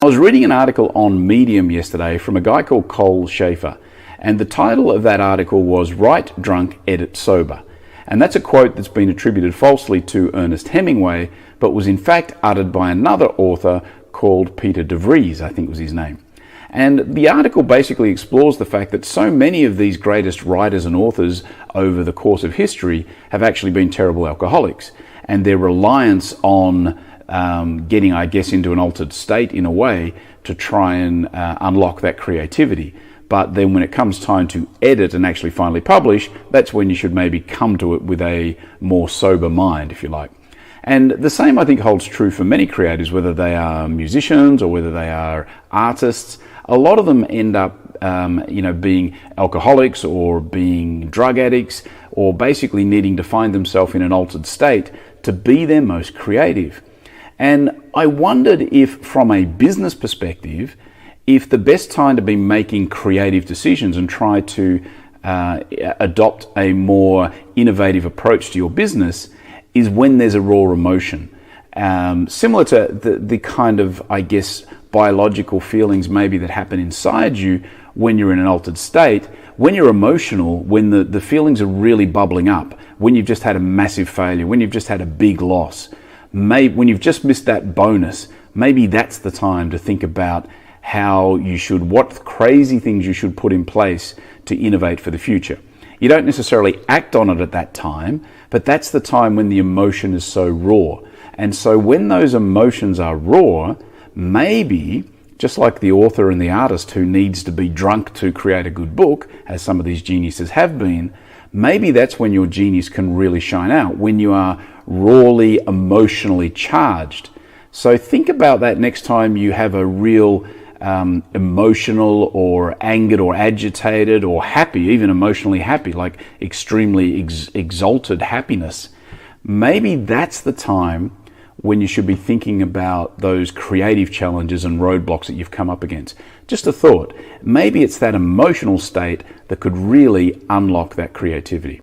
I was reading an article on Medium yesterday from a guy called Cole Schaefer, and the title of that article was Write Drunk, Edit Sober. And that's a quote that's been attributed falsely to Ernest Hemingway, but was in fact uttered by another author called Peter de Vries, I think was his name. And the article basically explores the fact that so many of these greatest writers and authors over the course of history have actually been terrible alcoholics, and their reliance on getting, I guess, into an altered state in a way to try and unlock that creativity. But then when it comes time to edit and actually finally publish, that's when you should maybe come to it with a more sober mind, if you like. And the same, I think, holds true for many creators, whether they are musicians or whether they are artists. A lot of them end up being alcoholics or being drug addicts, or basically needing to find themselves in an altered state to be their most creative. And I wondered if, from a business perspective, if the best time to be making creative decisions and try to adopt a more innovative approach to your business is when there's a raw emotion. Similar to the kind of, I guess, biological feelings maybe that happen inside you when you're in an altered state. When you're emotional, when the feelings are really bubbling up, when you've just had a massive failure, when you've just had a big loss, when you've just missed that bonus, maybe that's the time to think about what crazy things you should put in place to innovate for the future. You don't necessarily act on it at that time, but that's the time when the emotion is so raw. And so when those emotions are raw, maybe, just like the author and the artist who needs to be drunk to create a good book, as some of these geniuses have been, maybe that's when your genius can really shine out, when you are rawly emotionally charged. So think about that next time you have a real emotional or angered or agitated or happy, even emotionally happy, like extremely exalted happiness. Maybe that's the time when you should be thinking about those creative challenges and roadblocks that you've come up against. Just a thought. Maybe it's that emotional state that could really unlock that creativity.